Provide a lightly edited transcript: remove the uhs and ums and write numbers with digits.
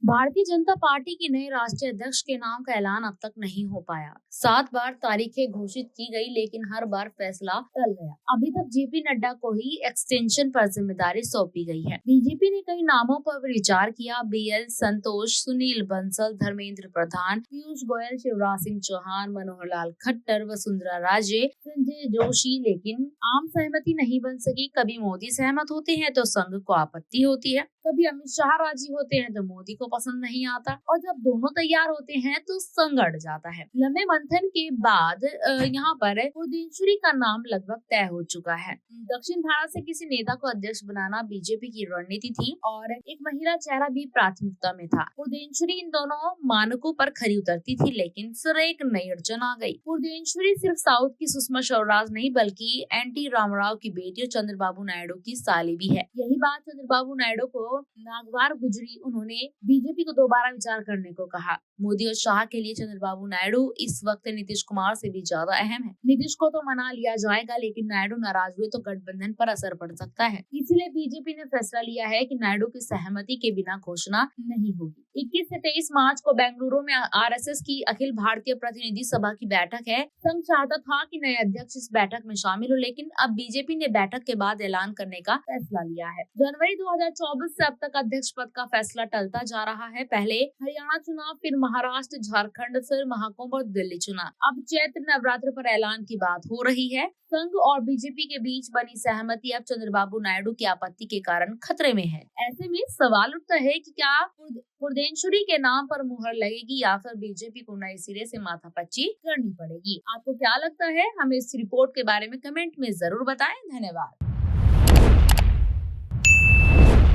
Bharatiya Janata party के नए राष्ट्रीय अध्यक्ष के नाम का ऐलान अब तक नहीं हो पाया। 7 बार तारीखें घोषित की गई, लेकिन हर बार फैसला टल गया। अभी तक जेपी नड्डा को ही एक्सटेंशन पर जिम्मेदारी सौंपी गई है। बीजेपी ने कई नामों पर विचार किया। बीएल संतोष, सुनील बंसल, धर्मेंद्र प्रधान, पीयूष गोयल, शिवराज सिंह चौहान, मनोहर लाल खट्टर, वसुंधरा राजे, संजय जोशी, लेकिन आम सहमति नहीं बन सकी। कभी मोदी सहमत होते हैं तो संघ को आपत्ति होती है, कभी अमित शाह राजी होते हैं तो मोदी को पसंद नहीं आता, और जब दोनों तैयार होते हैं तो संघ अड़ जाता है। लंबे मंथन के बाद यहाँ पर पुरंदेश्वरी का नाम लगभग तय हो चुका है। दक्षिण भारत से किसी नेता को अध्यक्ष बनाना बीजेपी की रणनीति थी और एक महिला चेहरा भी प्राथमिकता में था। पुरंदेश्वरी इन दोनों मानकों पर खरी उतरती थी, लेकिन फिर एक नई अड़चन आ गई। पुरंदेश्वरी सिर्फ साउथ की सुषमा स्वराज नहीं, बल्कि एनटी रामाराव की बेटी और चंद्रबाबू नायडू की साली भी है। यही बात चंद्रबाबू नायडू को नागवार गुजरी। उन्होंने बीजेपी को दोबारा विचार करने को कहा। मोदी और शाह के लिए चंद्रबाबू नायडू इस वक्त नीतीश कुमार से भी ज्यादा अहम है। नीतीश को तो मना लिया जाएगा, लेकिन नायडू नाराज हुए तो गठबंधन पर असर पड़ सकता है। इसलिए बीजेपी ने फैसला लिया है कि नायडू की सहमति के बिना घोषणा नहीं होगी। 21 से 23 मार्च को बेंगलुरु में आरएसएस की अखिल भारतीय प्रतिनिधि सभा की बैठक है। संघ चाहता था कि नए अध्यक्ष इस बैठक में शामिल हो, लेकिन अब बीजेपी ने बैठक के बाद ऐलान करने का फैसला लिया है। जनवरी 2024 से अब तक अध्यक्ष पद का फैसला टलता जा रहा है। पहले हरियाणा चुनाव, फिर महाराष्ट्र, झारखंड, फिर महाकुंभ और दिल्ली चुनाव। अब चैत्र नवरात्र पर ऐलान की बात हो रही है। संघ और बीजेपी के बीच बनी सहमति अब चंद्रबाबू नायडू की आपत्ति के कारण खतरे में है। ऐसे में सवाल उठता है कि क्या पुरंदेश्वरी के नाम पर मुहर लगेगी या फिर बीजेपी को नए सिरे से माथापच्ची करनी पड़ेगी। आपको क्या लगता है? हमें इस रिपोर्ट के बारे में कमेंट में जरूर बताएं। धन्यवाद।